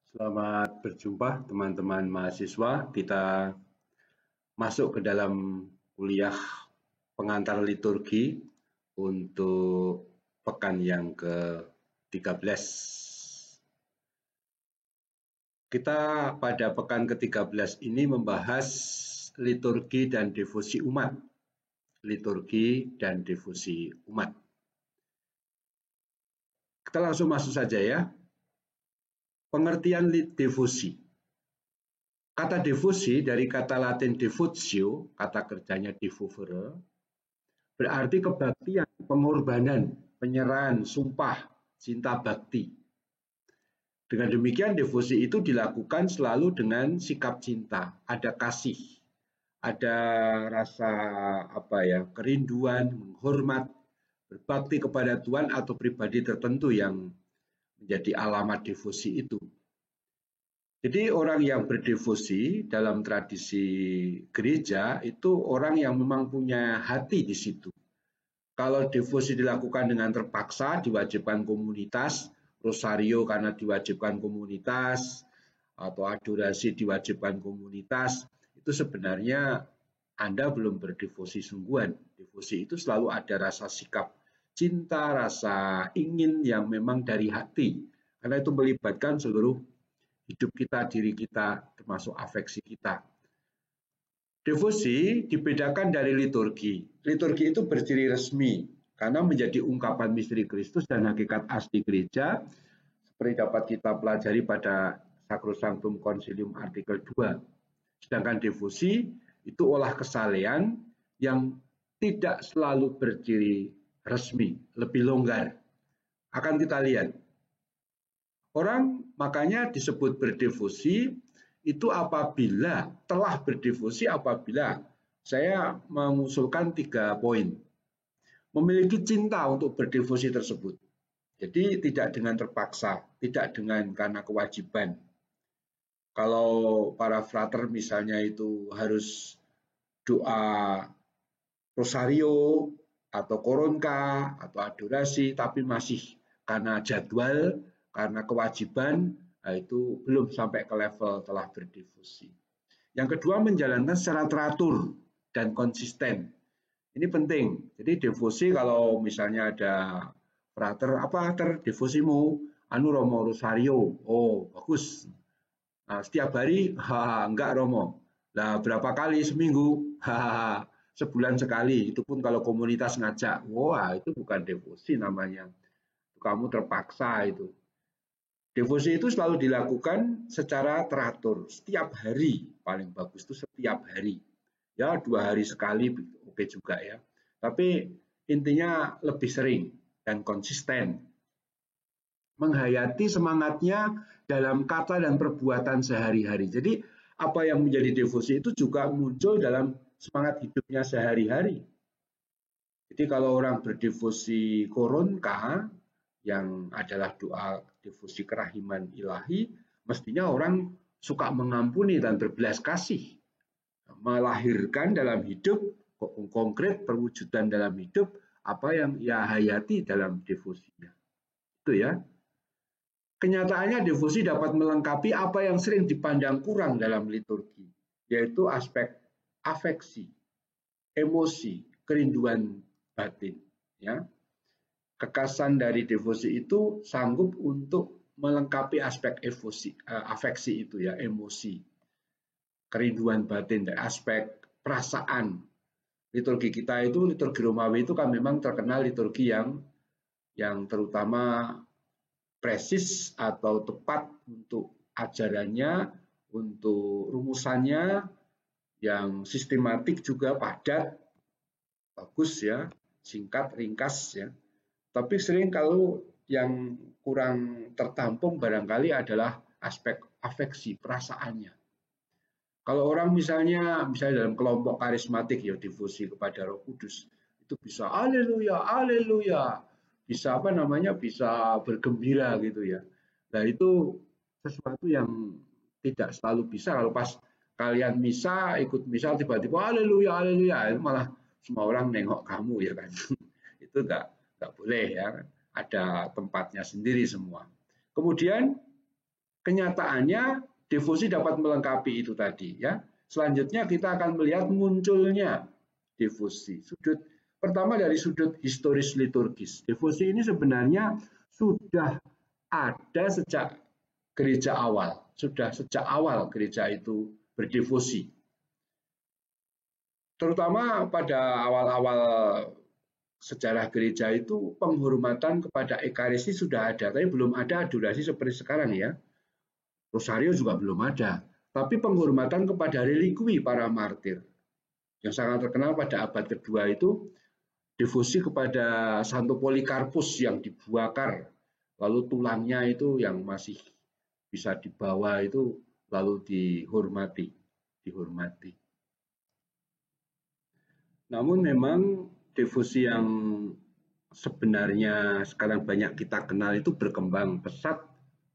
Selamat berjumpa teman-teman mahasiswa. Kita masuk ke dalam kuliah pengantar liturgi untuk pekan yang ke-13. Kita pada pekan ke-13 ini membahas liturgi dan devosi umat. Liturgi dan devosi umat. Kita langsung masuk saja ya. Pengertian devosi. Kata devosi dari kata Latin devotio, kata kerjanya devovere, berarti kebaktian, pengorbanan, penyerahan, sumpah, cinta bakti. Dengan demikian devosi itu dilakukan selalu dengan sikap cinta, ada kasih, ada rasa kerinduan, menghormat, berbakti kepada Tuhan atau pribadi tertentu yang menjadi alamat devosi itu. Jadi orang yang berdevosi dalam tradisi gereja itu orang yang memang punya hati di situ. Kalau devosi dilakukan dengan terpaksa, diwajibkan komunitas, rosario karena diwajibkan komunitas, atau adorasi diwajibkan komunitas, itu sebenarnya Anda belum berdevosi sungguhan. Devosi itu selalu ada rasa sikap cinta, rasa ingin yang memang dari hati. Karena itu melibatkan seluruh hidup kita, diri kita, termasuk afeksi kita. Devosi dibedakan dari liturgi. Liturgi itu berciri resmi karena menjadi ungkapan misteri Kristus dan hakikat asli gereja seperti dapat kita pelajari pada Sacrosanctum Concilium artikel 2. Sedangkan devosi itu olah kesalehan yang tidak selalu berciri resmi, lebih longgar. Akan kita lihat. Orang makanya disebut berdevosi itu apabila telah berdevosi apabila saya mengusulkan 3 poin. Memiliki cinta untuk berdevosi tersebut. Jadi tidak dengan terpaksa, tidak dengan karena kewajiban. Kalau para frater misalnya itu harus doa rosario atau koronka atau adorasi tapi masih karena jadwal, karena kewajiban, itu belum sampai ke level telah berdevosi. Yang kedua, menjalankan secara teratur dan konsisten. Ini penting. Jadi devosi kalau misalnya ada frater, apa devosimu? Anu Romo Rosario. Oh, bagus. Nah, setiap hari? Enggak Romo. Nah, berapa kali seminggu? Sebulan sekali. Itu pun kalau komunitas ngajak. Wah, itu bukan devosi namanya. Kamu terpaksa itu. Devosi itu selalu dilakukan secara teratur, setiap hari, paling bagus itu setiap hari. Ya 2 hari sekali oke juga ya. Tapi intinya lebih sering dan konsisten. Menghayati semangatnya dalam kata dan perbuatan sehari-hari. Jadi apa yang menjadi devosi itu juga muncul dalam semangat hidupnya sehari-hari. Jadi kalau orang berdevosi koronka, yang adalah doa devosi kerahiman ilahi, mestinya orang suka mengampuni dan berbelas kasih, melahirkan dalam hidup konkret perwujudan dalam hidup apa yang ia hayati dalam devosinya. Itu ya. Kenyataannya devosi dapat melengkapi apa yang sering dipandang kurang dalam liturgi, yaitu aspek afeksi, emosi, kerinduan batin, ya. Kekasan dari devosi itu sanggup untuk melengkapi aspek afeksi itu ya, emosi, kerinduan batin dan aspek perasaan. Liturgi kita itu, liturgi Romawi itu kan memang terkenal liturgi yang terutama presis atau tepat untuk ajarannya, untuk rumusannya, yang sistematik juga padat, bagus ya, singkat, ringkas ya. Tapi sering kalau yang kurang tertampung barangkali adalah aspek afeksi, perasaannya. Kalau orang misalnya dalam kelompok karismatik ya devosi kepada Roh Kudus, itu bisa haleluya, haleluya. Bisa bisa bergembira gitu ya. Nah, itu sesuatu yang tidak selalu bisa kalau pas kalian ikut misa tiba-tiba haleluya, haleluya, itu malah semua orang nengok kamu ya kan. Itu enggak boleh ya, ada tempatnya sendiri semua. Kemudian kenyataannya devosi dapat melengkapi itu tadi ya. Selanjutnya kita akan melihat munculnya devosi. Pertama dari sudut historis liturgis. Devosi ini sebenarnya sudah ada sejak gereja awal. Sudah sejak awal gereja itu berdevosi. Terutama pada awal-awal sejarah gereja itu penghormatan kepada Ekaristi sudah ada, tapi belum ada adorasi seperti sekarang ya. Rosario juga belum ada, tapi penghormatan kepada relikwi para martir. Yang sangat terkenal pada abad kedua itu devosi kepada Santo Polikarpus yang dibakar, lalu tulangnya itu yang masih bisa dibawa itu lalu dihormati. Namun memang devosi yang sebenarnya sekarang banyak kita kenal itu berkembang pesat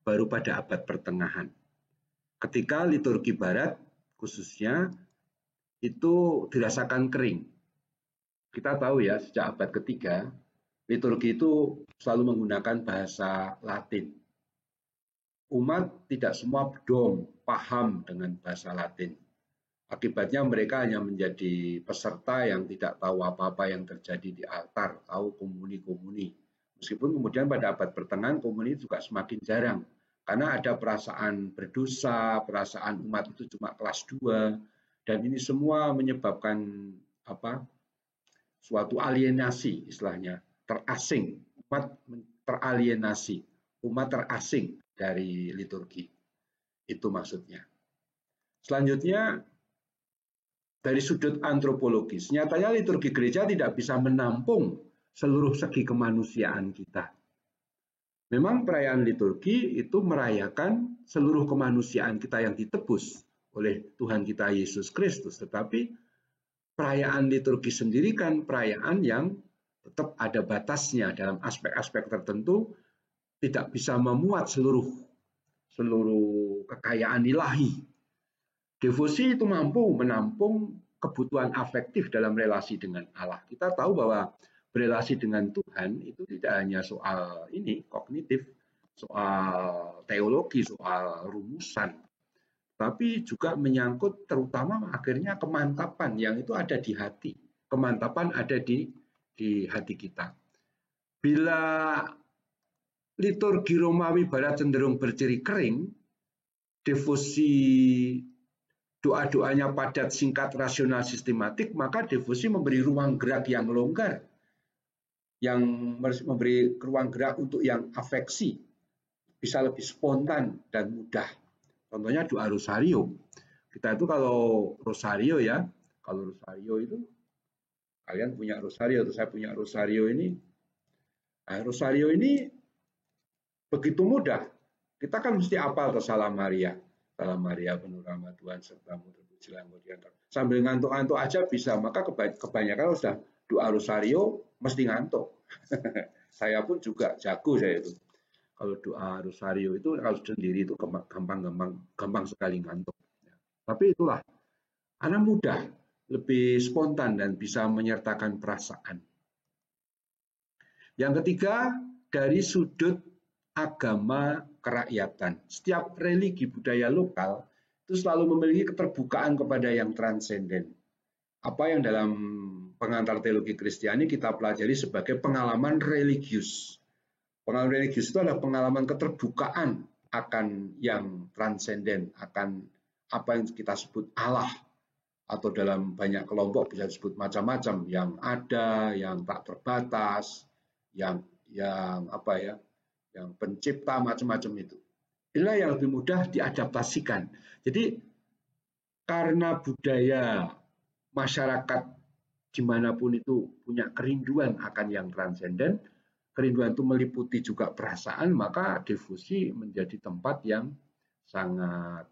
baru pada abad pertengahan. Ketika liturgi barat khususnya itu dirasakan kering. Kita tahu ya sejak abad ketiga liturgi itu selalu menggunakan bahasa Latin. Umat tidak semua dong paham dengan bahasa Latin. Akibatnya mereka hanya menjadi peserta yang tidak tahu apa-apa yang terjadi di altar, tahu komuni-komuni. Meskipun kemudian pada abad pertengahan komuni juga semakin jarang. Karena ada perasaan berdosa, perasaan umat itu cuma kelas 2, dan ini semua menyebabkan suatu alienasi istilahnya, terasing, umat teralienasi, umat terasing dari liturgi. Itu maksudnya. Selanjutnya, dari sudut antropologis, nyatanya liturgi gereja tidak bisa menampung seluruh segi kemanusiaan kita. Memang perayaan liturgi itu merayakan seluruh kemanusiaan kita yang ditebus oleh Tuhan kita Yesus Kristus. Tetapi perayaan liturgi sendiri kan perayaan yang tetap ada batasnya dalam aspek-aspek tertentu, tidak bisa memuat seluruh kekayaan ilahi. Devosi itu mampu menampung kebutuhan afektif dalam relasi dengan Allah. Kita tahu bahwa berelasi dengan Tuhan itu tidak hanya soal ini kognitif, soal teologi, soal rumusan, tapi juga menyangkut terutama akhirnya kemantapan yang itu ada di hati. Kemantapan ada di hati kita. Bila liturgi Romawi Barat cenderung berciri kering, devosi doa-doanya padat, singkat, rasional, sistematik, maka devosi memberi ruang gerak yang longgar, yang memberi ruang gerak untuk yang afeksi, bisa lebih spontan dan mudah. Contohnya doa rosario. Kita itu kalau rosario ya, kalau rosario itu, kalian punya rosario, atau saya punya rosario ini, rosario ini begitu mudah. Kita kan mesti hafal Salam Maria. Salam Maria penuh rahmat Tuhan sertamu, terpujilah engkau di antara. Sambil ngantuk-ngantuk aja bisa, maka kebanyakan sudah doa rosario mesti ngantuk. Saya pun juga jago saya itu. Kalau doa rosario itu kalau sendiri itu gampang sekali ngantuk. Tapi itulah, karena mudah, lebih spontan dan bisa menyertakan perasaan. Yang ketiga, dari sudut agama kerakyatan. Setiap religi budaya lokal itu selalu memiliki keterbukaan kepada yang transenden. Apa yang dalam pengantar teologi Kristiani kita pelajari sebagai pengalaman religius. Pengalaman religius itu adalah pengalaman keterbukaan akan yang transenden, akan apa yang kita sebut Allah, atau dalam banyak kelompok bisa disebut macam-macam, yang ada, yang tak terbatas, yang pencipta, macam-macam itu. Inilah yang lebih mudah diadaptasikan. Jadi karena budaya masyarakat dimanapun itu punya kerinduan akan yang transenden, kerinduan itu meliputi juga perasaan, maka devosi menjadi tempat yang sangat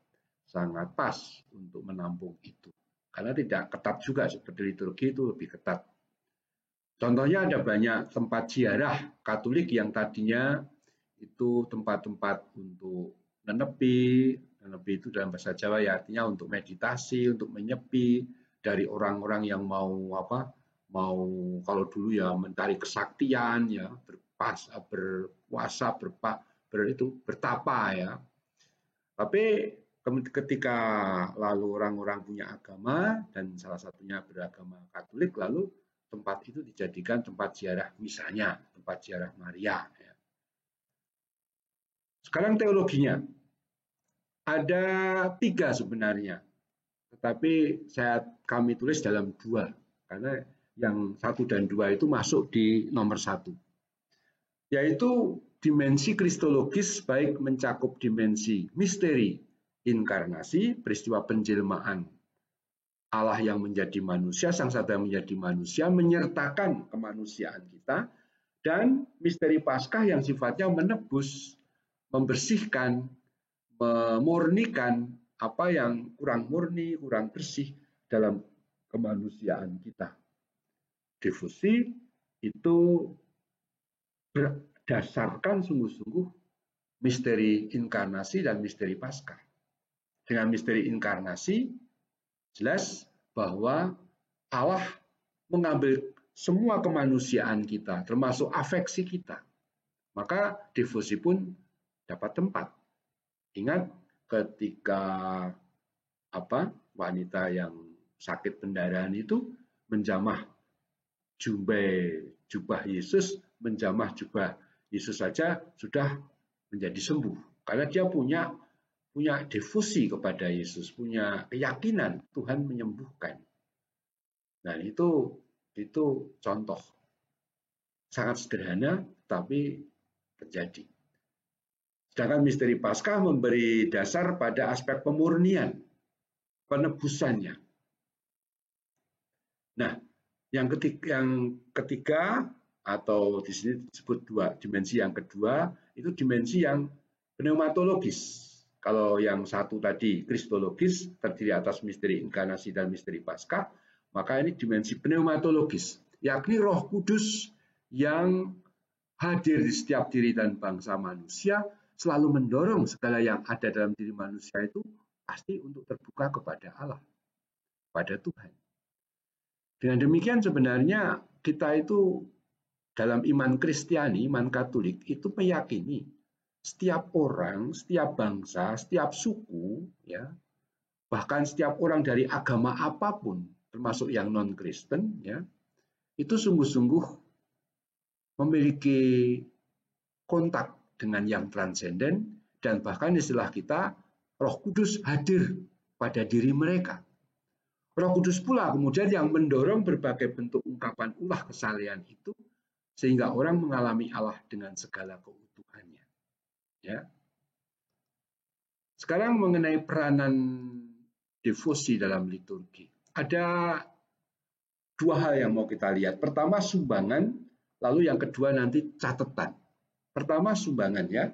pas untuk menampung itu. Karena tidak ketat juga, seperti liturgi itu lebih ketat. Contohnya ada banyak tempat ziarah Katolik yang tadinya itu tempat-tempat untuk menepi itu dalam bahasa Jawa ya artinya untuk meditasi, untuk menyepi dari orang-orang yang mau kalau dulu ya mencari kesaktian ya, berpuasa, bertapa ya. Tapi ketika lalu orang-orang punya agama dan salah satunya beragama Katolik, lalu tempat itu dijadikan tempat ziarah, misalnya tempat ziarah Maria. Sekarang teologinya ada 3 sebenarnya, tetapi kami tulis dalam 2 karena yang 1 dan 2 itu masuk di nomor 1, yaitu dimensi kristologis, baik mencakup dimensi misteri inkarnasi, peristiwa penjelmaan Allah yang menjadi manusia, Sang Satya yang menjadi manusia, menyertakan kemanusiaan kita, dan misteri Paskah yang sifatnya menebus, membersihkan, memurnikan apa yang kurang murni, kurang bersih dalam kemanusiaan kita. Devosi itu berdasarkan sungguh-sungguh misteri inkarnasi dan misteri Paskah. Dengan misteri inkarnasi, jelas bahwa Allah mengambil semua kemanusiaan kita, termasuk afeksi kita. Maka devosi pun dapat tempat. Ingat ketika wanita yang sakit pendarahan itu menjamah jubah Yesus, menjamah jubah Yesus saja sudah menjadi sembuh. Karena dia punya devosi kepada Yesus, punya keyakinan Tuhan menyembuhkan. Nah, itu contoh sangat sederhana tapi terjadi. Sedangkan misteri Paskah memberi dasar pada aspek pemurnian, penebusannya. Nah, yang ketiga atau di sini disebut dimensi yang kedua, itu dimensi yang pneumatologis. Kalau yang 1 tadi kristologis, terdiri atas misteri inkarnasi dan misteri Paskah, maka ini dimensi pneumatologis, yakni Roh Kudus yang hadir di setiap diri dan bangsa manusia, selalu mendorong segala yang ada dalam diri manusia itu pasti untuk terbuka kepada Allah, pada Tuhan. Dengan demikian sebenarnya kita itu dalam iman Kristiani, iman Katolik itu meyakini setiap orang, setiap bangsa, setiap suku, ya, bahkan setiap orang dari agama apapun, termasuk yang non-Kristen, ya, itu sungguh-sungguh memiliki kontak dengan yang transenden, dan bahkan istilah kita, Roh Kudus hadir pada diri mereka. Roh Kudus pula kemudian yang mendorong berbagai bentuk ungkapan ulah kesalehan itu, sehingga orang mengalami Allah dengan segala keutuhannya. Ya. Sekarang mengenai peranan devosi dalam liturgi. Ada 2 hal yang mau kita lihat. Pertama sumbangan, lalu yang kedua nanti catatan. Pertama sumbangan, ya.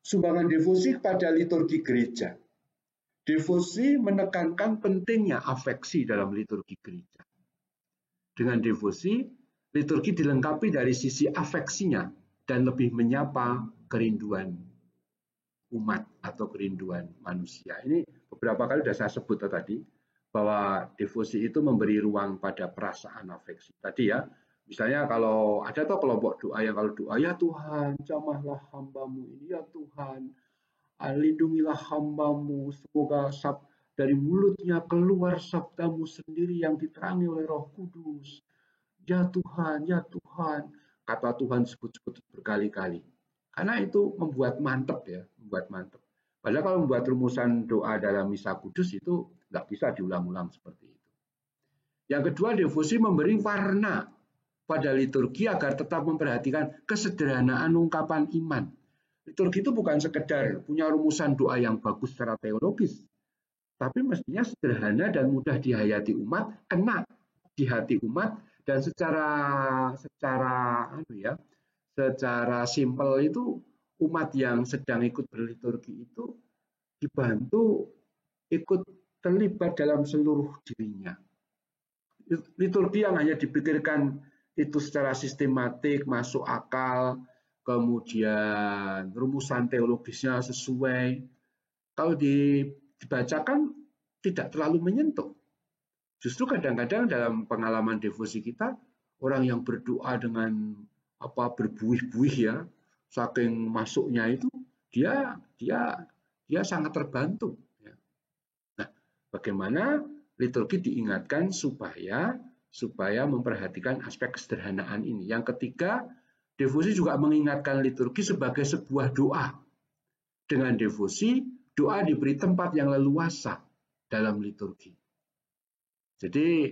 Sumbangan devosi pada liturgi gereja. Devosi menekankan pentingnya afeksi dalam liturgi gereja. Dengan devosi, liturgi dilengkapi dari sisi afeksinya dan lebih menyapa kerinduan umat atau kerinduan manusia. Ini beberapa kali sudah saya sebut tadi, bahwa devosi itu memberi ruang pada perasaan afeksi. Tadi ya, misalnya kalau ada kelompok doa yang kalau doa, ya Tuhan, jamahlah hambamu ini, ya Tuhan, lindungilah hambamu, semoga dari mulutnya keluar sabdamu sendiri yang diterangi oleh Roh Kudus. Ya Tuhan, kata Tuhan sebut-sebut berkali-kali. Karena itu membuat mantep, ya, membuat mantep. Padahal kalau membuat rumusan doa dalam misa kudus itu nggak bisa diulang-ulang seperti itu. Yang kedua, devosi memberi warna pada liturgi agar tetap memperhatikan kesederhanaan ungkapan iman. Liturgi itu bukan sekedar punya rumusan doa yang bagus secara teologis, tapi mestinya sederhana dan mudah dihayati umat, kena di hati umat, dan secara simpel itu umat yang sedang ikut berliturgi itu dibantu ikut terlibat dalam seluruh dirinya. Liturgi yang hanya dipikirkan itu secara sistematik, masuk akal, kemudian rumusan teologisnya sesuai, kalau dibacakan tidak terlalu menyentuh. Justru kadang-kadang dalam pengalaman devosi kita, orang yang berdoa dengan berbuih-buih, ya, saking masuknya itu, dia dia sangat terbantu. Ya. Nah, bagaimana liturgi diingatkan supaya memperhatikan aspek kesederhanaan ini. Yang ketiga, devosi juga mengingatkan liturgi sebagai sebuah doa. Dengan devosi, doa diberi tempat yang leluasa dalam liturgi. Jadi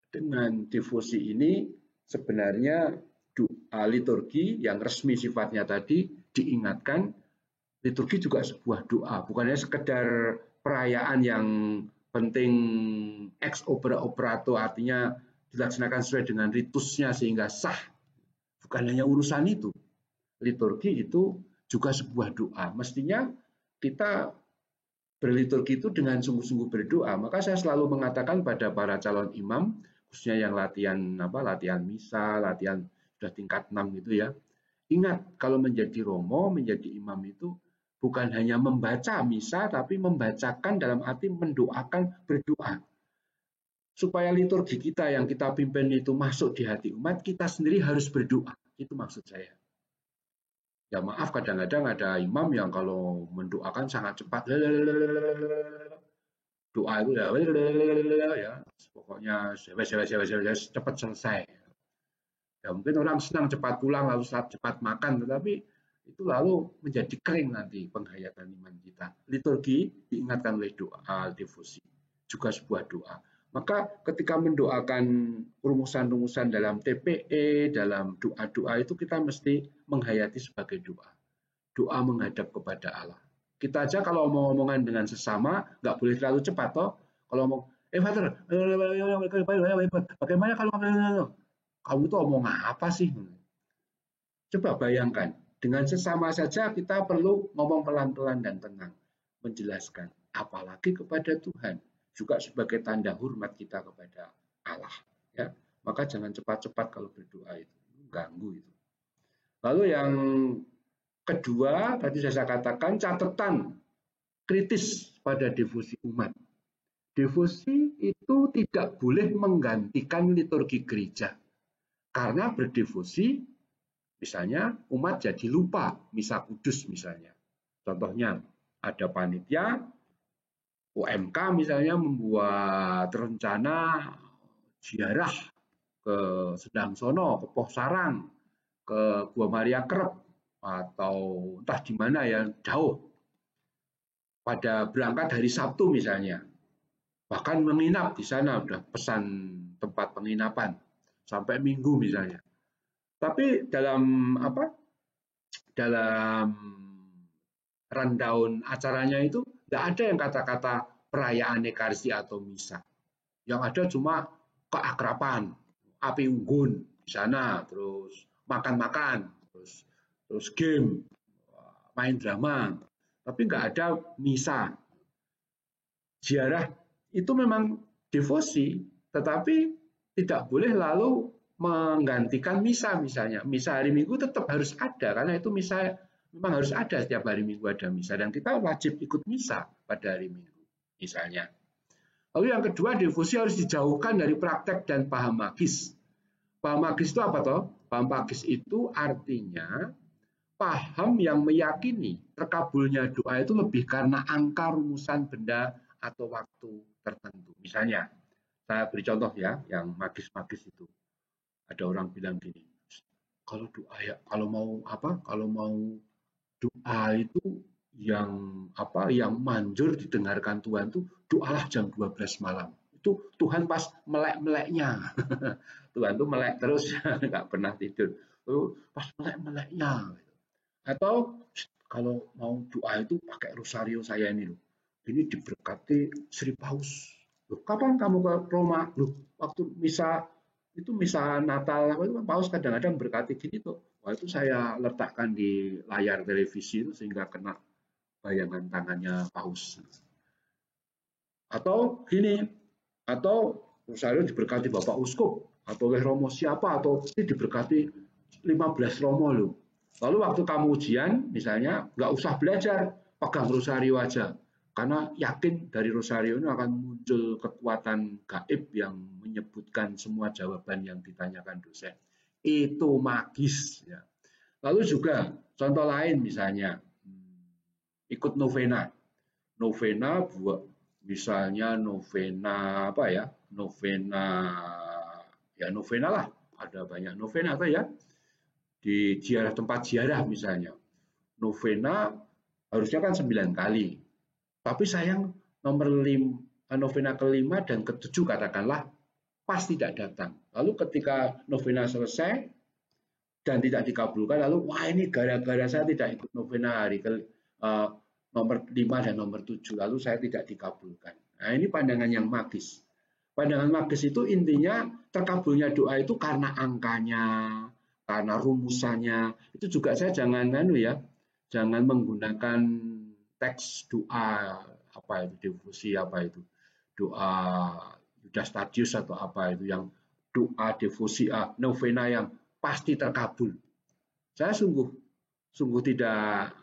dengan devosi ini sebenarnya doa liturgi yang resmi sifatnya tadi diingatkan, liturgi juga sebuah doa, bukannya sekedar perayaan yang penting ex opere operato, artinya dilaksanakan sesuai dengan ritusnya sehingga sah. Bukan hanya urusan itu. Liturgi itu juga sebuah doa. Mestinya kita berliturgi itu dengan sungguh-sungguh berdoa. Maka saya selalu mengatakan pada para calon imam, khususnya yang latihan misa, latihan sudah tingkat 6 gitu ya. Ingat, kalau menjadi romo, menjadi imam itu bukan hanya membaca misa, tapi membacakan dalam arti mendoakan, berdoa. Supaya liturgi kita yang kita pimpin itu masuk di hati umat, kita sendiri harus berdoa. Itu maksud saya. Ya maaf, kadang-kadang ada imam yang kalau mendoakan sangat cepat. Doa itu ya, pokoknya cepat selesai. Ya mungkin orang senang cepat pulang lalu cepat makan, tetapi itu lalu menjadi kering nanti penghayatan iman kita. Liturgi diingatkan oleh doa, devosi, juga sebuah doa. Maka ketika mendoakan rumusan-rumusan dalam TPE, dalam doa-doa itu kita mesti menghayati sebagai doa. Doa menghadap kepada Allah. Kita aja kalau mau ngomongan dengan sesama, nggak boleh terlalu cepat toh. Kalau mau, Father, bagaimana kalau kamu tuh omong apa sih? Coba bayangkan, dengan sesama saja kita perlu ngomong pelan-pelan dan tenang, menjelaskan, apalagi kepada Tuhan, juga sebagai tanda hormat kita kepada Allah. Ya, maka jangan cepat-cepat kalau berdoa itu, ganggu itu. Lalu yang kedua, tadi saya katakan catatan kritis pada devosi umat. Devosi itu tidak boleh menggantikan liturgi gereja. Karena berdevosi, misalnya umat jadi lupa misa kudus misalnya. Contohnya, ada panitia, UMK misalnya membuat rencana ziarah ke Sedang Sono, ke Poh Sarang, ke Gua Maria Krep, atau entah di mana ya, jauh. Pada berangkat hari Sabtu misalnya, bahkan menginap di sana, udah pesan tempat penginapan sampai Minggu misalnya. Tapi dalam rundown acaranya itu tidak ada yang kata-kata perayaan Ekaristi atau misa. Yang ada cuma keakraban, api unggun di sana, terus makan-makan, terus game, main drama, tapi nggak ada misa. Ziarah itu memang devosi, tetapi tidak boleh lalu menggantikan misa misalnya. Misa hari Minggu tetap harus ada, karena itu misa memang harus ada, setiap hari Minggu ada misa, dan kita wajib ikut misa pada hari Minggu misalnya. Lalu yang kedua, devosi harus dijauhkan dari praktek dan paham magis. Paham magis itu apa toh? Paham magis itu artinya paham yang meyakini terkabulnya doa itu lebih karena angka, rumusan, benda, atau waktu tertentu. Misalnya, saya beri contoh ya, yang magis-magis itu. Ada orang bilang gini, kalau doa ya, kalau mau doa itu yang manjur didengarkan Tuhan itu doalah jam 12 malam. Itu Tuhan pas melek-meleknya. Tuhan tuh melek terus, nggak pernah tidur. Pas melek-meleknya. Atau kalau mau doa itu pakai rosario saya ini loh. Ini diberkati Sri Paus. Loh, kapan kamu ke Roma? Loh, waktu misa itu misa Natal, Paus kadang-kadang berkati gini tuh. Wah, itu saya letakkan di layar televisi itu sehingga kena bayangan tangannya Paus. Atau gini, atau rosario diberkati Bapak Uskup atau oleh Romo siapa, atau ini diberkati 15 Romo loh. Lalu waktu kamu ujian, misalnya, nggak usah belajar, pegang rosario aja. Karena yakin dari rosario ini akan muncul kekuatan gaib yang menyebutkan semua jawaban yang ditanyakan dosen. Itu magis. Ya. Lalu juga contoh lain misalnya, ikut novena. Novena buat misalnya novena apa ya? Novena ya novena lah. Ada banyak novena atau ya di ziarah tempat ziarah misalnya. Novena harusnya kan 9 kali. Tapi sayang nomor 5, novena kelima dan ketujuh katakanlah pas tidak datang. Lalu ketika novena selesai dan tidak dikabulkan, lalu wah ini gara-gara saya tidak ikut novena hari nomor 5 dan nomor 7, lalu saya tidak dikabulkan. Nah ini pandangan yang magis. Pandangan magis itu intinya terkabulnya doa itu karena angkanya, karena rumusannya. Itu juga saya jangan menggunakan teks doa apa itu devosi apa itu doa Yudas Tadius atau apa itu yang doa devosi novena yang pasti terkabul. Saya sungguh tidak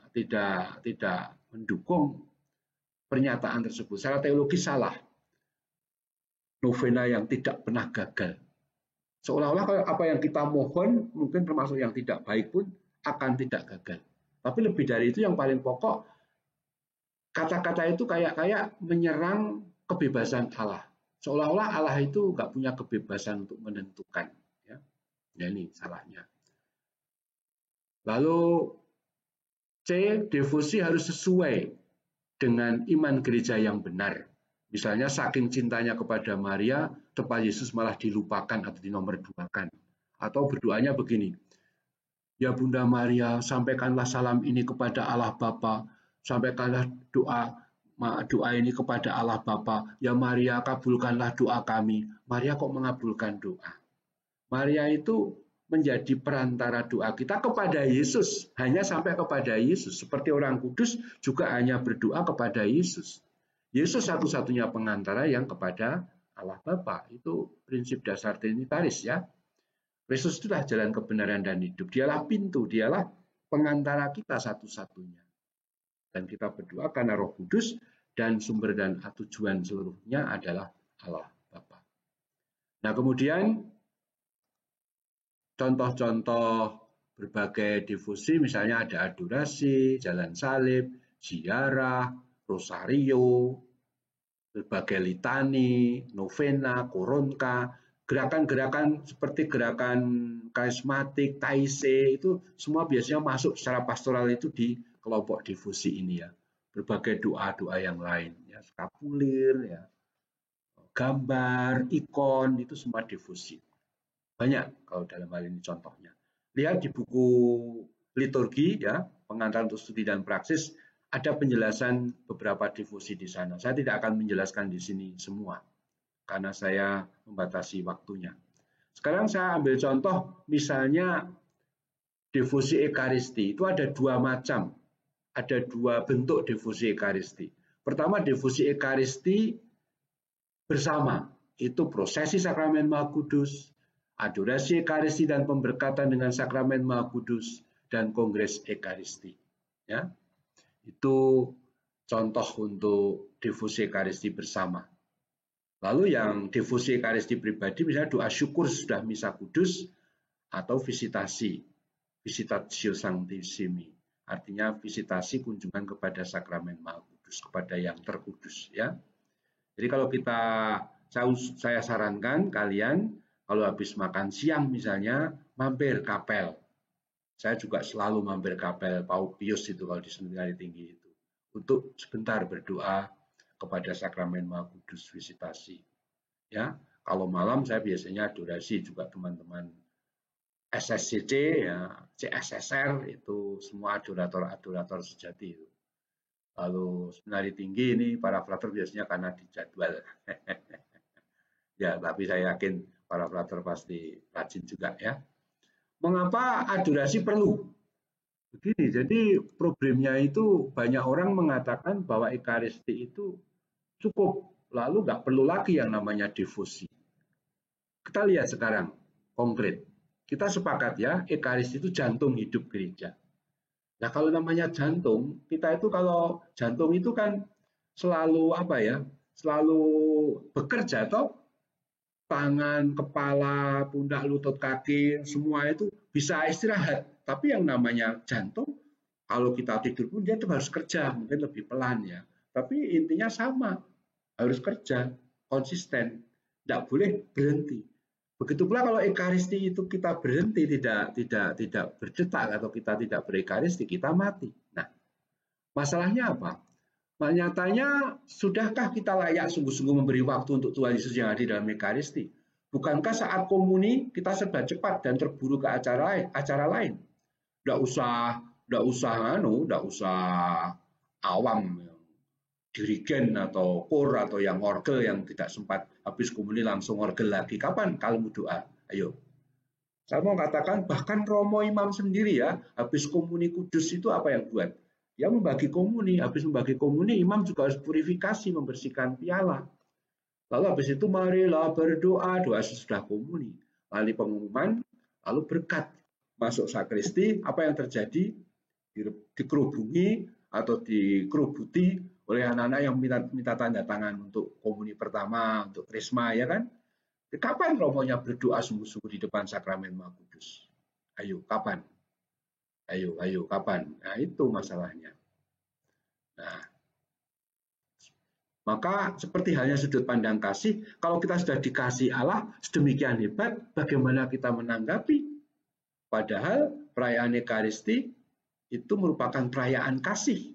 mendukung pernyataan tersebut. Secara teologis salah. Novena yang tidak pernah gagal. Seolah-olah apa yang kita mohon mungkin termasuk yang tidak baik pun akan tidak gagal. Tapi lebih dari itu yang paling pokok, kata-kata itu kayak menyerang kebebasan Allah. Seolah-olah Allah itu nggak punya kebebasan untuk menentukan. Ya ini salahnya. Lalu C, devosi harus sesuai dengan iman gereja yang benar. Misalnya saking cintanya kepada Maria, tempat Yesus malah dilupakan atau dinomorduakan. Atau berdoanya begini, ya Bunda Maria, sampaikanlah salam ini kepada Allah Bapa, sampaikanlah doa ini kepada Allah Bapa. Ya Maria, kabulkanlah doa kami. Maria kok mengabulkan doa? Maria itu menjadi perantara doa kita kepada Yesus, hanya sampai kepada Yesus. Seperti orang kudus juga hanya berdoa kepada Yesus. Yesus satu-satunya pengantara yang kepada Allah Bapa. Itu prinsip dasar trinitaris ya. Yesus itulah jalan kebenaran dan hidup. Dialah pintu, dialah pengantara kita satu-satunya. Dan kita berdoa karena Roh Kudus dan sumber dan tujuan seluruhnya adalah Allah Bapa. Nah, kemudian contoh-contoh berbagai devosi, misalnya ada adorasi, jalan salib, ziarah, rosario, berbagai litani, novena, koronka, gerakan-gerakan seperti gerakan karismatik, taise, itu semua biasanya masuk secara pastoral itu di kelompok devosi ini ya. Berbagai doa-doa yang lain, ya, skapulir, ya, gambar, ikon, itu semua devosi. Banyak kalau dalam hal ini contohnya. Lihat di buku liturgi ya, pengantar untuk studi dan praksis, ada penjelasan beberapa devosi di sana. Saya tidak akan menjelaskan di sini semua karena saya membatasi waktunya. Sekarang saya ambil contoh misalnya devosi Ekaristi. Itu ada dua macam. Ada dua bentuk devosi Ekaristi. Pertama, devosi Ekaristi bersama. Itu prosesi sakramen Maha Kudus, adorasi Ekaristi dan pemberkatan dengan sakramen Maha Kudus, dan kongres Ekaristi. Ya, itu contoh untuk devosi Ekaristi bersama. Lalu yang devosi Ekaristi pribadi, misalnya doa syukur sudah misa kudus atau visitasi, visitatio sanctissimi, artinya visitasi kunjungan kepada sakramen Maha Kudus, kepada yang terkudus. Ya, jadi kalau saya sarankan kalian kalau habis makan siang misalnya mampir kapel. Saya juga selalu mampir kapel Paus Pius itu kalau di Seminari Tinggi itu untuk sebentar berdoa kepada sakramen Maha Kudus, visitasi. Ya, kalau malam saya biasanya adorasi juga teman-teman SSCC ya, CSSR itu semua adorator sejati itu. Lalu Seminari Tinggi ini para frater biasanya karena dijadwal. Ya, tapi saya yakin para frater pasti rajin juga ya. Mengapa adorasi perlu? Begini, jadi problemnya itu banyak orang mengatakan bahwa Ekaristi itu cukup, lalu nggak perlu lagi yang namanya devosi. Kita lihat sekarang konkret. Kita sepakat ya, Ekaristi itu jantung hidup gereja. Nah kalau namanya jantung, kita itu kalau jantung itu kan selalu selalu bekerja toh. Tangan, kepala, pundak, lutut, kaki, semua itu bisa istirahat. Tapi yang namanya jantung Kalau kita tidur pun dia tetap harus kerja, mungkin lebih pelan ya. Tapi intinya sama, harus kerja, konsisten, tidak boleh berhenti. Begitu pula kalau ekaristi itu kita berhenti, tidak berdetak atau kita tidak berekaristi, kita mati. Nah, masalahnya apa? Nyatanya, sudahkah kita layak sungguh-sungguh memberi waktu untuk Tuhan Yesus yang hadir dalam ekaristi? Bukankah saat komuni kita serba cepat dan terburu ke acara lain? Nggak usah, nggak usah awam, dirigen atau kor atau yang orgel yang tidak sempat habis komuni langsung orgel lagi. Kapan kalau doa? Ayo. Saya mau katakan bahkan Romo Imam sendiri ya, habis komuni kudus itu apa yang buat? Dia membagi komuni, habis membagi komuni imam juga harus purifikasi, membersihkan piala. Lalu habis itu marilah berdoa, doa sesudah komuni. Lalu pengumuman, lalu berkat. Masuk sakristi, apa yang terjadi? Dikerubungi atau dikerubuti oleh anak-anak yang minta tanda tangan untuk komuni pertama, untuk krisma, ya kan? Kapan romonya berdoa sungguh-sungguh di depan sakramen Maha Kudus? Ayo, kapan? Ayo, kapan? Nah, itu masalahnya. Nah, maka seperti halnya sudut pandang kasih, kalau kita sudah dikasih Allah sedemikian hebat, bagaimana kita menanggapi? Padahal perayaan Ekaristi itu merupakan perayaan kasih.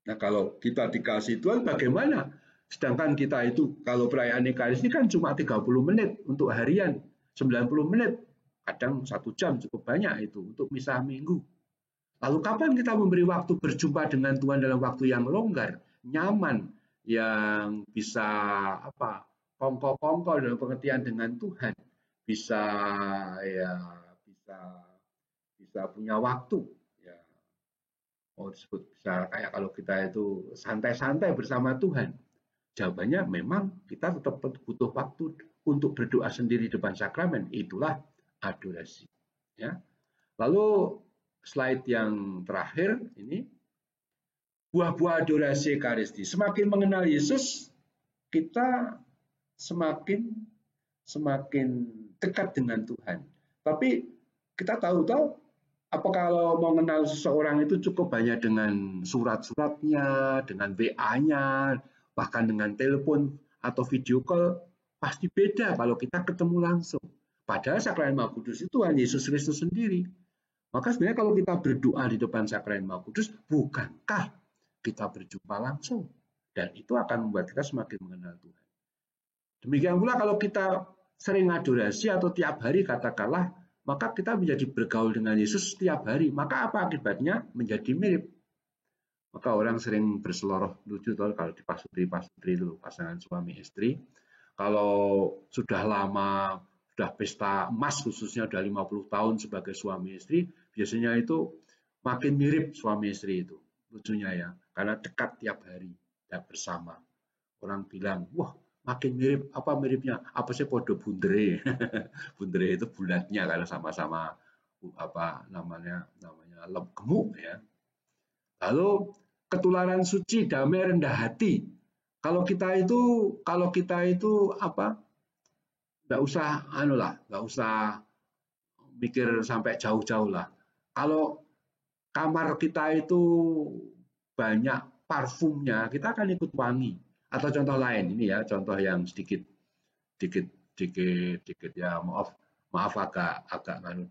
Nah, kalau kita dikasih Tuhan bagaimana? Sedangkan kita itu kalau perayaan Ekaristi kan cuma 30 menit untuk harian, 90 menit, kadang 1 jam cukup banyak itu untuk misa minggu. Lalu kapan kita memberi waktu berjumpa dengan Tuhan dalam waktu yang longgar, nyaman, yang bisa kongko-kongko dalam pengertian dengan Tuhan, bisa ya bisa punya waktu, ya mau disebut bisa kayak kalau kita itu santai-santai bersama Tuhan. Jawabannya memang kita tetap butuh waktu untuk berdoa sendiri di depan sakramen. Itulah adorasi. Ya. Lalu slide yang terakhir ini, buah-buah adorasi Ekaristi. Semakin mengenal Yesus, kita semakin dekat dengan Tuhan. Tapi kita tahu apa kalau mau mengenal seseorang itu cukup hanya dengan surat-suratnya, dengan WA-nya, bahkan dengan telepon atau video call, pasti beda kalau kita ketemu langsung. Padahal sakramen Maha Kudus itu Tuhan Yesus Kristus sendiri. Maka sebenarnya kalau kita berdoa di depan sakramen Maha Kudus, bukankah kita berjumpa langsung? Dan itu akan membuat kita semakin mengenal Tuhan. Demikian pula kalau kita sering adorasi atau tiap hari katakanlah, maka kita menjadi bergaul dengan Yesus setiap hari. Maka apa akibatnya? Menjadi mirip. Maka orang sering berseloroh, lucu tuh kalau di pasutri itu pasangan suami istri. Kalau sudah lama, sudah pesta emas khususnya sudah 50 tahun sebagai suami istri, biasanya itu makin mirip suami istri itu. Lucunya ya, karena dekat tiap hari, tiap bersama. Orang bilang, wah makin mirip, apa miripnya? Apa sih podo bundere? Bundere itu bulatnya kalau sama-sama apa namanya gemuk ya. Lalu ketularan suci, damai, rendah hati. Kalau kita itu apa? Nggak usah mikir sampai jauh-jauh lah. Kalau kamar kita itu banyak parfumnya, kita akan ikut wangi. Atau contoh lain, ini ya contoh yang sedikit ya maaf agak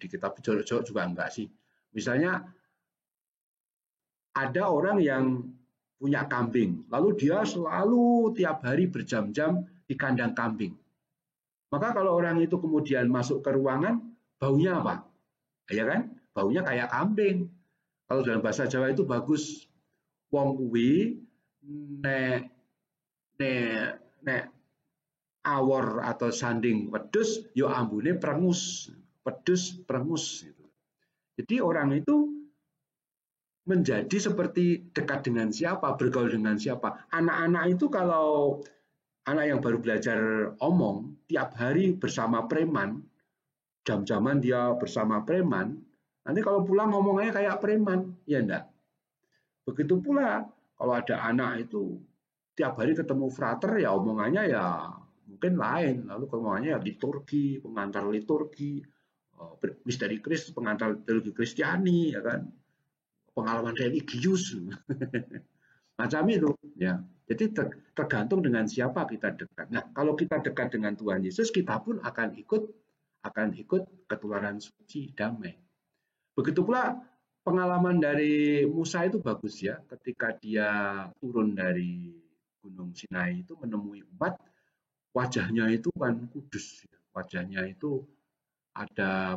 dikit, tapi jorok-jorok juga enggak sih. Misalnya ada orang yang punya kambing, lalu dia selalu tiap hari berjam-jam di kandang kambing. Maka kalau orang itu kemudian masuk ke ruangan, baunya apa? Ya kan? Baunya kayak kambing. Kalau dalam bahasa Jawa itu bagus. Wong kuwi nek awor atau sanding wedhus, yo ambune prengus. Wedhus prengus gitu. Jadi orang itu menjadi seperti dekat dengan siapa, bergaul dengan siapa. Anak-anak itu kalau anak yang baru belajar omong, tiap hari bersama preman, jam-jaman dia bersama preman, nanti kalau pulang ngomongnya kayak preman, ya enggak? Begitu pula kalau ada anak itu tiap hari ketemu frater, ya omongannya ya mungkin lain. Lalu omongannya ya liturgi, pengantar liturgi, misteri Kristus, pengantar liturgi Kristiani, ya kan? pengalaman religius. Macam itu, ya. Jadi tergantung dengan siapa kita dekat. Nah, kalau kita dekat dengan Tuhan Yesus, kita pun akan ikut ketularan suci, damai. Begitu pula pengalaman dari Musa itu bagus ya, ketika dia turun dari Gunung Sinai itu menemui umat, wajahnya itu kan kudus, wajahnya itu ada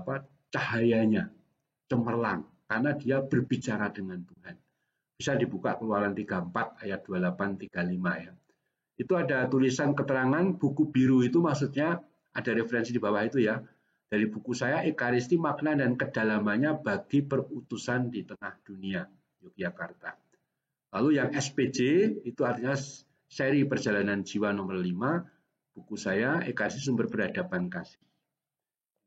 cahayanya, cemerlang, karena dia berbicara dengan Tuhan. Bisa dibuka Keluaran 34 ayat 28 35 ya. Itu ada tulisan keterangan buku biru, itu maksudnya ada referensi di bawah itu ya. Dari buku saya, Ekaristi Makna dan Kedalamannya bagi Perutusan di Tengah Dunia, Yogyakarta. Lalu yang SPJ itu artinya seri perjalanan jiwa nomor 5, buku saya Ekaristi Sumber Peradaban Kasih.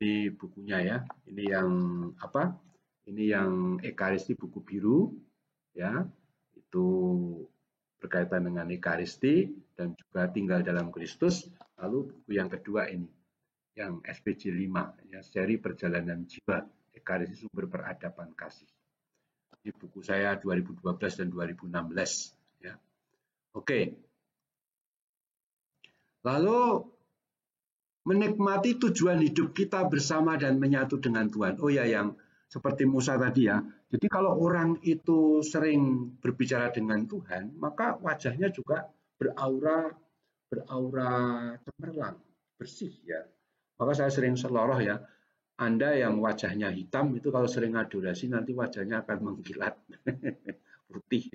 Di bukunya ya, ini yang apa? Ini yang Ekaristi buku biru ya, itu berkaitan dengan Ekaristi dan juga tinggal dalam Kristus. Lalu buku yang kedua ini, yang SPJ 5, ya, seri perjalanan jiwa, Ekaristi Sumber Peradaban Kasih. Ini buku saya 2012 dan 2016. Ya. Oke. Lalu menikmati tujuan hidup kita bersama dan menyatu dengan Tuhan. Oh ya, yang seperti Musa tadi ya. Jadi kalau orang itu sering berbicara dengan Tuhan, maka wajahnya juga beraura cemerlang, bersih ya. Maka saya sering seloroh ya. Anda yang wajahnya hitam itu kalau sering adorasi nanti wajahnya akan mengkilat putih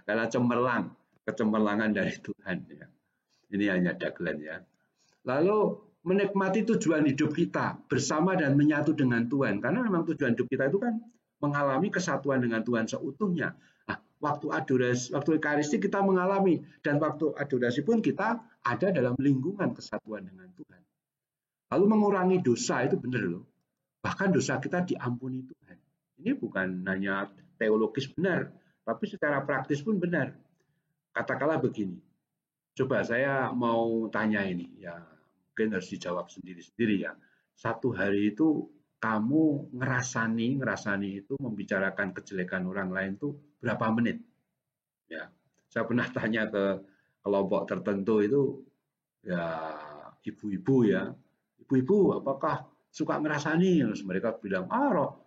karena cemerlang, kecemerlangan dari Tuhan ya. Ini hanya dagelan ya. Lalu menikmati tujuan hidup kita bersama dan menyatu dengan Tuhan, karena memang tujuan hidup kita itu kan mengalami kesatuan dengan Tuhan seutuhnya. Nah, waktu adorasi, waktu Ekaristi kita mengalami, dan waktu adorasi pun kita ada dalam lingkungan kesatuan dengan Tuhan. Lalu mengurangi dosa itu benar loh. Bahkan dosa kita diampuni Tuhan. Ini bukan hanya teologis benar, tapi secara praktis pun benar. Katakanlah begini. Coba saya mau tanya ini, ya mungkin harus dijawab sendiri-sendiri ya. Satu hari itu kamu ngerasani itu membicarakan kejelekan orang lain itu berapa menit? Ya, saya pernah tanya ke kelompok tertentu itu, ya ibu-ibu ya, ibu-ibu apakah suka ngerasani? Terus mereka bilang,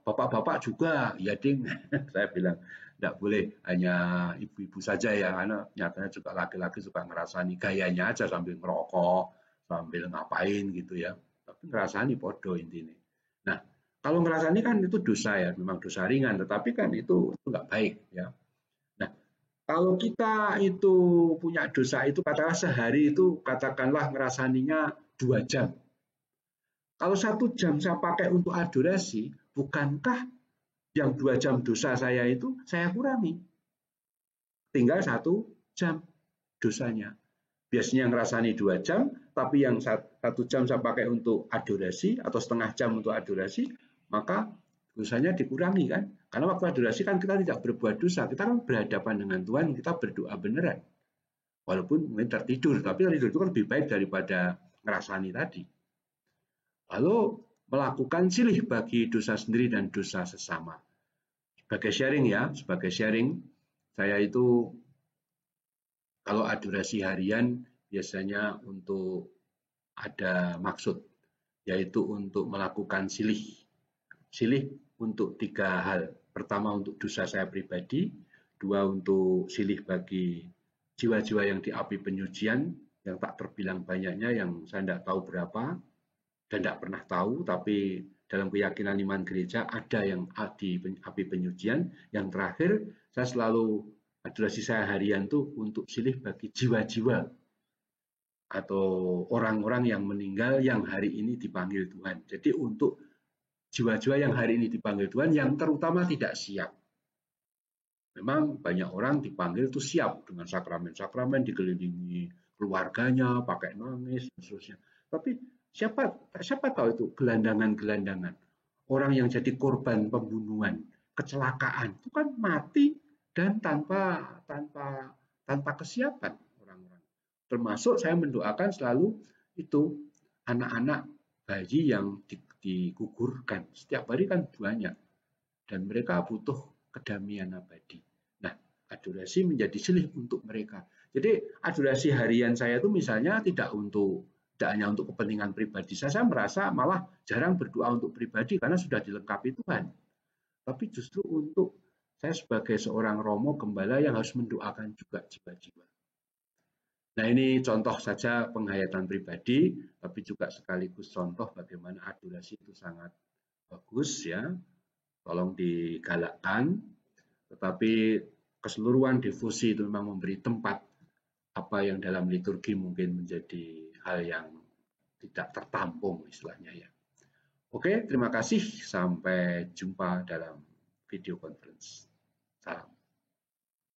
bapak-bapak juga, ya ding. Saya bilang, tidak boleh hanya ibu-ibu saja ya, karena nyatanya juga laki-laki suka ngerasani, gayanya aja sambil ngerokok, sambil ngapain gitu ya. Tapi ngerasani podo intinya. Nah, kalau ngerasani kan itu dosa ya, memang dosa ringan, tetapi kan itu nggak baik ya. Nah, kalau kita itu punya dosa itu katakanlah sehari itu katakanlah ngerasaninya 2 jam. Kalau 1 jam saya pakai untuk adorasi, bukankah yang 2 jam dosa saya itu saya kurangi? Tinggal 1 jam dosanya. Biasanya ngerasani 2 jam, tapi yang 1 jam saya pakai untuk adorasi atau setengah jam untuk adorasi, maka dosanya dikurangi kan? Karena waktu adorasi kan kita tidak berbuat dosa, kita kan berhadapan dengan Tuhan, kita berdoa beneran. Walaupun mungkin tertidur, tapi tertidur itu kan lebih baik daripada ngerasani tadi. Lalu melakukan silih bagi dosa sendiri dan dosa sesama. Sebagai sharing, saya itu kalau adorasi harian biasanya untuk ada maksud, yaitu untuk melakukan silih untuk 3 hal. Pertama untuk dosa saya pribadi, 2 untuk silih bagi jiwa-jiwa yang diapi penyucian, yang tak terbilang banyaknya, yang saya tidak tahu berapa, dan tidak pernah tahu, tapi dalam keyakinan iman gereja ada yang di api penyucian. Yang terakhir, saya selalu adorasi saya harian tuh untuk silih bagi jiwa-jiwa atau orang-orang yang meninggal yang hari ini dipanggil Tuhan. Jadi untuk jiwa-jiwa yang hari ini dipanggil Tuhan, yang terutama tidak siap. Memang banyak orang dipanggil itu siap dengan sakramen-sakramen, dikelilingi keluarganya, pakai nangis, dan seterusnya. Tapi siapa tahu itu gelandangan-gelandangan. Orang yang jadi korban pembunuhan, kecelakaan, itu kan mati dan tanpa kesiapan orang-orang. Termasuk saya mendoakan selalu itu anak-anak bayi yang digugurkan. Setiap hari kan banyak. Dan mereka butuh kedamaian abadi. Nah, adorasi menjadi silih untuk mereka. Jadi adorasi harian saya itu misalnya tidak hanya untuk kepentingan pribadi. Saya merasa malah jarang berdoa untuk pribadi karena sudah dilengkapi Tuhan. Tapi justru untuk saya sebagai seorang romo gembala yang harus mendoakan juga jiwa-jiwa. Nah, ini contoh saja penghayatan pribadi, tapi juga sekaligus contoh bagaimana adorasi itu sangat bagus ya. Tolong digalakkan, tetapi keseluruhan devosi itu memang memberi tempat apa yang dalam liturgi mungkin menjadi hal yang tidak tertampung istilahnya ya. Oke, terima kasih. Sampai jumpa dalam video conference. Salam.